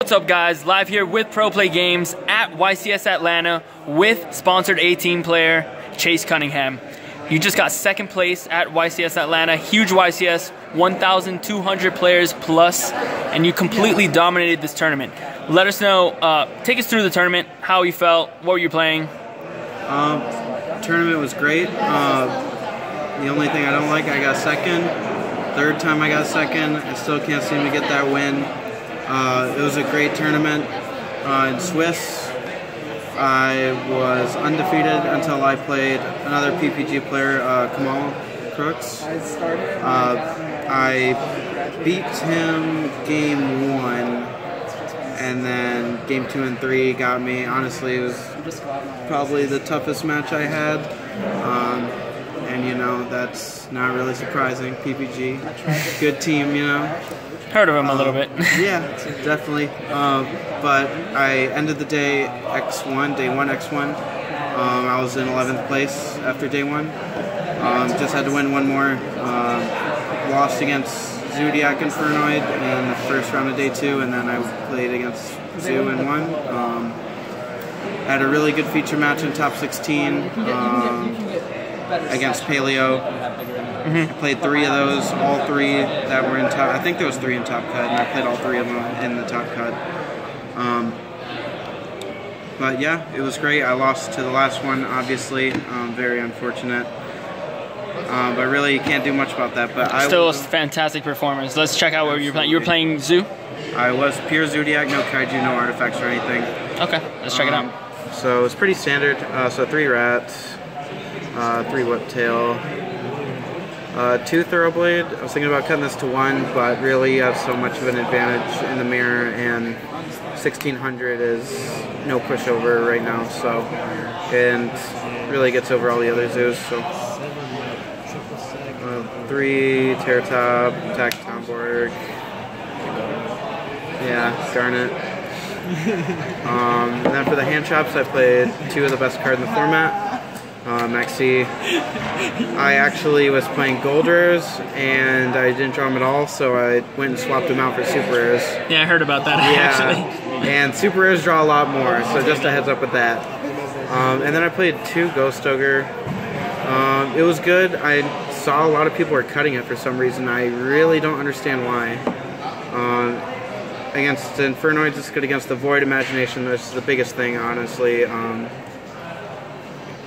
What's up guys, live here with Pro Play Games at YCS Atlanta with sponsored 18 player Chase Cunningham. You just got second place at YCS Atlanta, huge YCS, 1,200 players plus, and you completely dominated this tournament. Let us know, take us through the tournament, how you felt, what were you playing? Tournament was great. The only thing I don't like, I got second. Third time I got second, I still can't seem to get that win. It was a great tournament. In Swiss, I was undefeated until I played another PPG player, Kamal Crooks. I beat him game 1, and then game 2 and 3 got me. Honestly, it was probably the toughest match I had. And you know, that's not really surprising. PPG, good team, you know. Heard of him a little bit. Yeah, definitely. But I ended the day X1, day 1 X1. I was in 11th place after day 1. Just had to win one more. Lost against Zodiac and Fernoid in the first round of day 2, and then I played against Zoo and won. Had a really good feature match in top 16 against Paleo. I played 3 of those, all 3 that were in top. I think there was 3 in top cut, and I played all 3 of them in the top cut. But yeah, it was great. I lost to the last one, obviously. Very unfortunate. But really, you can't do much about that. But Still a fantastic performance. Let's check out what you were playing. You were playing Zoo? I was pure Zodiac, no Kaiju, no artifacts or anything. Okay, let's check it out. So it's pretty standard. So 3 rats, 3 whiptail, 2 thoroughblade. I was thinking about cutting this to 1, but really you have so much of an advantage in the mirror, and 1600 is no pushover right now, so, and really gets over all the other zoos. So 3 Terratop, attack Tomborg, yeah, Garnet. And then for the hand chops, I played 2 of the best cards in the format. Maxi. I actually was playing gold rares and I didn't draw them at all, so I went and swapped them out for super rares. Yeah, I heard about that actually. And super rares draw a lot more, so just a heads up with that. And then I played 2 Ghost Ogre. It was good. I saw a lot of people were cutting it for some reason. I really don't understand why. Against Infernoids, it's good against the Void Imagination. That's the biggest thing, honestly.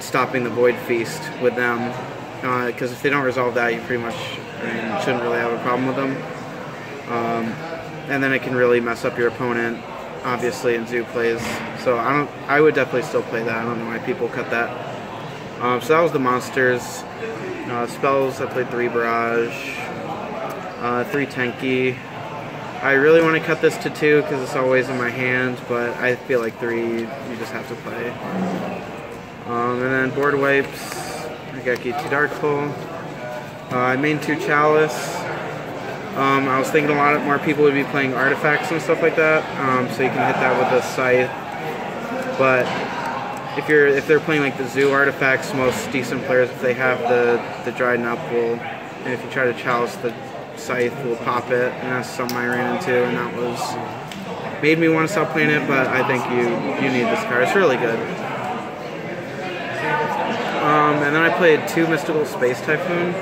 Stopping the Void Feast with them, because if they don't resolve that, you pretty much shouldn't really have a problem with them. And then it can really mess up your opponent, obviously, in Zoo plays. So I would definitely still play that. I don't know why people cut that. So that was the monsters. Spells, I played 3 Barrage, 3 Tenki. I really want to cut this to 2 because it's always in my hand, but I feel like 3 you just have to play. And then board wipes, I got G2 Darkful. I main 2 Chalice. I was thinking a lot more people would be playing artifacts and stuff like that, so you can hit that with a scythe. But if they're playing like the Zoo artifacts, most decent players, if they have the Dryden Up, will, and if you try to Chalice, the scythe will pop it, and that's something I ran into, and that made me want to stop playing it. But I think you need this card. It's really good. And then I played 2 Mystical Space Typhoon.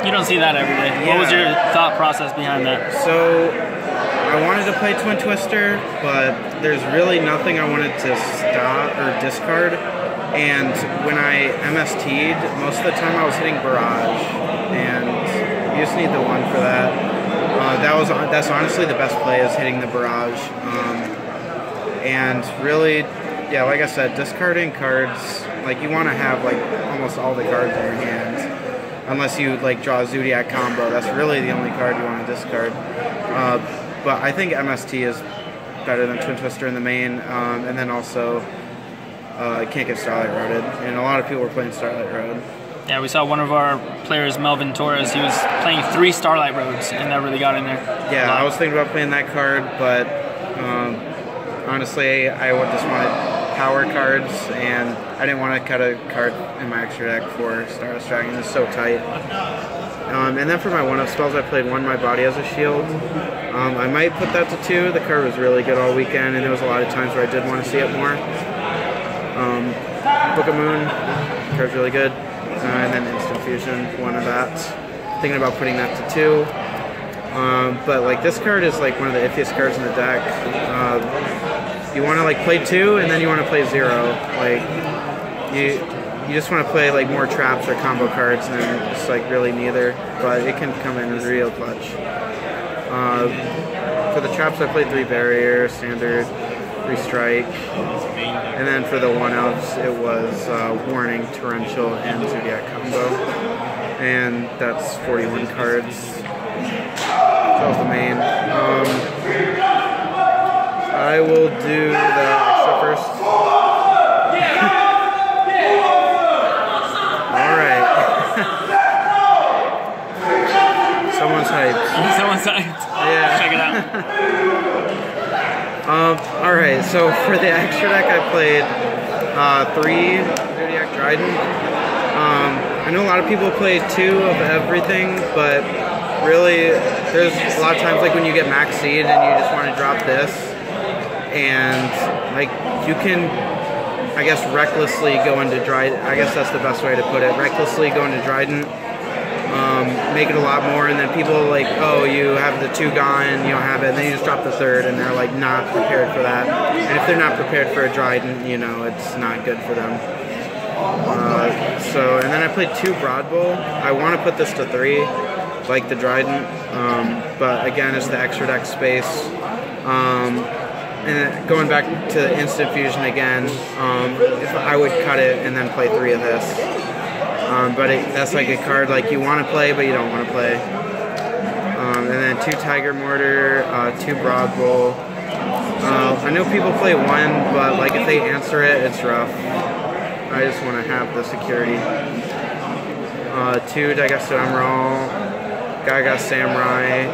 You don't see that every day. Yeah. What was your thought process behind that? So, I wanted to play Twin Twister, but there's really nothing I wanted to stop or discard. And when I MST'd, most of the time I was hitting Barrage, and you just need the 1 for that. That's honestly the best play, is hitting the Barrage. And really, yeah, like I said, discarding cards, like you want to have like almost all the cards in your hand, unless you like draw a Zodiac combo. That's really the only card you want to discard. But I think MST is better than Twin Twister in the main, and then also can't get Starlight Roaded, and a lot of people were playing Starlight Road. Yeah, we saw one of our players, Melvin Torres, he was playing 3 Starlight Roads and that really got in there. Yeah, I was thinking about playing that card, but honestly, I just wanted power cards, and I didn't want to cut a card in my extra deck for Stardust Dragon. It's so tight. And then for my 1-up spells, I played 1 My Body as a Shield. I might put that to 2. The card was really good all weekend, and there was a lot of times where I did want to see it more. Book of Moon, card's really good. And then Instant Fusion, 1 of that. Thinking about putting that to 2. But like this card is like one of the iffiest cards in the deck. You want to like play 2, and then you want to play 0. Like you just want to play like more traps or combo cards, and it's like really neither. But it can come in real clutch. For the traps, I played 3 Barrier, Standard, 3 Strike, and then for the 1-ups, it was Warning, Torrential, and Zodiac combo, and that's 41 cards. So that was the main. I will do the extra first. Alright. Someone's hyped. Someone's hyped. Yeah. Check it out. Alright, so for the extra deck I played 3 Zodiac Dryden. I know a lot of people play 2 of everything, but really there's a lot of times like when you get max seed and you just want to drop this, and like you can, I guess, recklessly go into Dryden. I guess that's the best way to put it. Recklessly go into Dryden, make it a lot more, and then people like, oh, you have the 2 gone, you don't have it, and then you just drop the 3rd, and they're like not prepared for that. And if they're not prepared for a Dryden, you know, it's not good for them. And then I played 2 Broad Bowl. I want to put this to 3, like the Dryden, but again, it's the extra deck space. And going back to Instant Fusion again, if I would cut it and then play 3 of this. But that's like a card like you want to play, but you don't want to play. And then 2 Tiger Mortar, 2 Broad Bowl. I know people play 1, but like if they answer it, it's rough. I just want to have the security. 2 Daigasto Emerald, Gaga Samurai.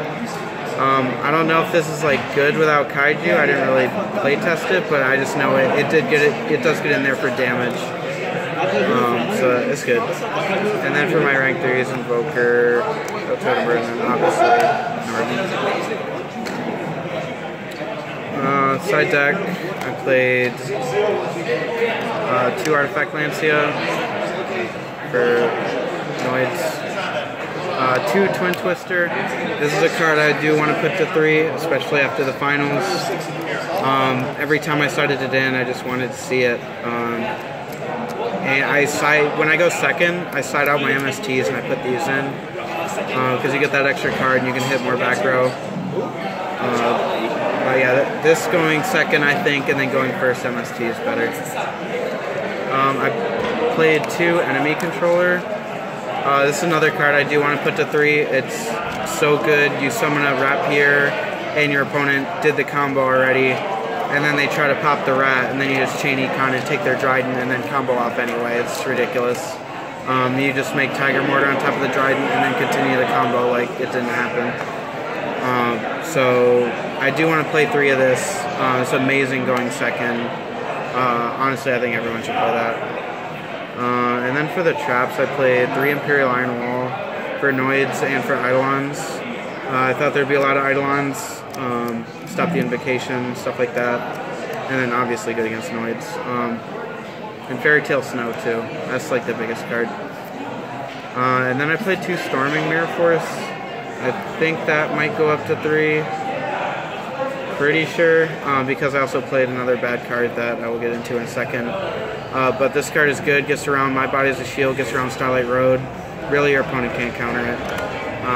I don't know if this is like good without Kaiju. I didn't really play test it, but I just know it does get in there for damage. So it's good. And then for my rank 3s, Invoker, Totem Bird, and obviously Northern. Side deck, I played 2 Artifact Lancia for Noids. 2 Twin Twister. This is a card I do want to put to 3, especially after the finals. Every time I started it in, I just wanted to see it. And when I go second, I side out my MSTs and I put these in. Because you get that extra card and you can hit more back row. But yeah, this going second, I think, and then going first MST is better. I played 2 Enemy Controller. This is another card I do want to put to 3. It's so good. You summon a Rapier, and your opponent did the combo already, and then they try to pop the Rat, and then you just chain Econ and take their Dryden, and then combo off anyway. It's ridiculous. You just make Tiger Mortar on top of the Dryden, and then continue the combo like it didn't happen. So I do want to play 3 of this. It's amazing going second. Honestly, I think everyone should play that. And then for the traps, I played 3 Imperial Iron Wall for Noids and for Eidolons. I thought there'd be a lot of Eidolons, stop the Invocation, stuff like that. And then obviously good against Noids. And Fairy Tale Snow too. That's like the biggest card. And then I played 2 Storming Mirror Force. I think that might go up to 3. Pretty sure, because I also played another bad card that I will get into in a second. But this card is good, gets around My Body as a Shield, gets around Starlight Road. Really, your opponent can't counter it.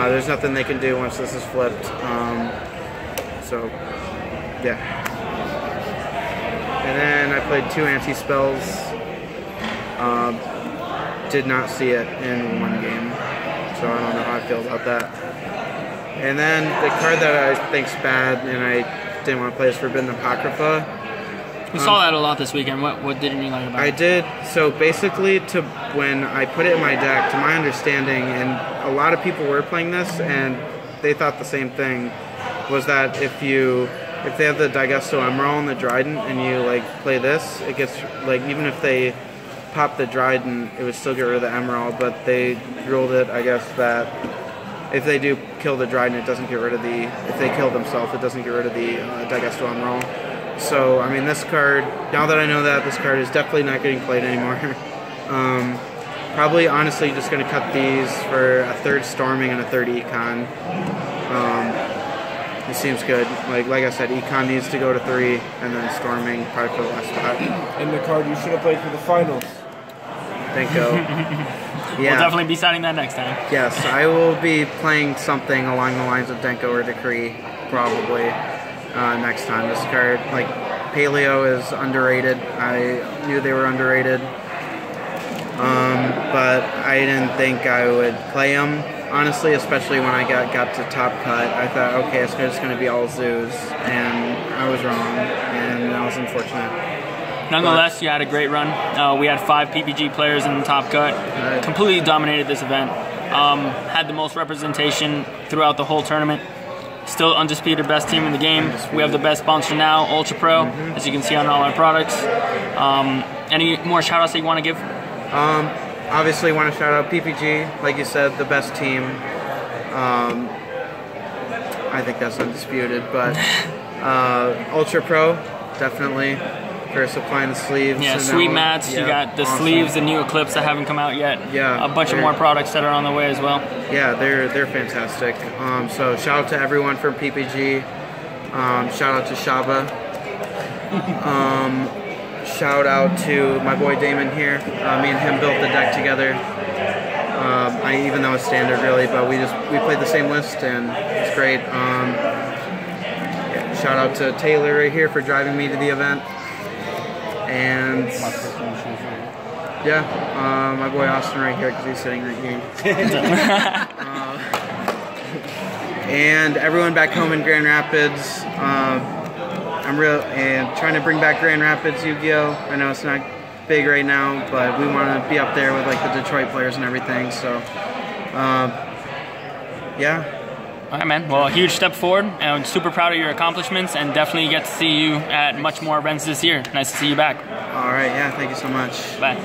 There's nothing they can do once this is flipped. So, yeah. And then I played 2 anti-spells. Did not see it in 1 game, so I don't know how I feel about that. And then the card that I think's bad, and I didn't want to play, is Forbidden Apocrypha. We saw that a lot this weekend. What didn't you like about it? I did. So basically, when I put it in my deck, to my understanding, and a lot of people were playing this, and they thought the same thing, was that if they have the Daigasto Emerald and the Dryden, and you like play this, it gets like, even if they pop the Dryden, it would still get rid of the Emerald, but they ruled it, I guess, that if they do kill the Dryden, it doesn't get rid of the, if they kill themselves, it doesn't get rid of the Digestion roll. So, I mean, this card, now that I know that, this card is definitely not getting played anymore. Probably, honestly, just going to cut these for a 3rd Storming and a 3rd Econ. It seems good. Like I said, Econ needs to go to 3, and then Storming probably for the last spot. And the card you should have played for the finals. Denko. Yeah. We'll definitely be signing that next time. Yes, I will be playing something along the lines of Denko or Decree, probably, next time. This card, like, Paleo is underrated. I knew they were underrated. But I didn't think I would play them, honestly, especially when I got to top cut. I thought, okay, it's just going to be all zoos, and I was wrong, and that was unfortunate. Nonetheless, you had a great run. We had 5 PPG players in the top cut. Completely dominated this event. Had the most representation throughout the whole tournament. Still undisputed best team in the game. We have the best sponsor now, Ultra Pro, as you can see on all our products. Any more shout outs that you want to give? Obviously want to shout out PPG, like you said, the best team. I think that's undisputed, but Ultra Pro, definitely, for supplying the sleeves. Yeah, sweet mats, you got the sleeves, the new Eclipse that haven't come out yet. Yeah. A bunch of more products that are on the way as well. Yeah, they're fantastic. So shout out to everyone from PPG. Shout out to Shaba. Shout out to my boy Damon here. Me and him built the deck together. Even though it's standard, really, but we played the same list and it's great. Yeah, shout out to Taylor right here for driving me to the event. And yeah, my boy Austin right here because he's sitting right here. And everyone back home in Grand Rapids. I'm trying to bring back Grand Rapids Yu-Gi-Oh! I know it's not big right now, but we want to be up there with like the Detroit players and everything. So, yeah. All right, man. Well, a huge step forward, and I'm super proud of your accomplishments, and definitely get to see you at much more events this year. Nice to see you back. All right. Yeah. Thank you so much. Bye.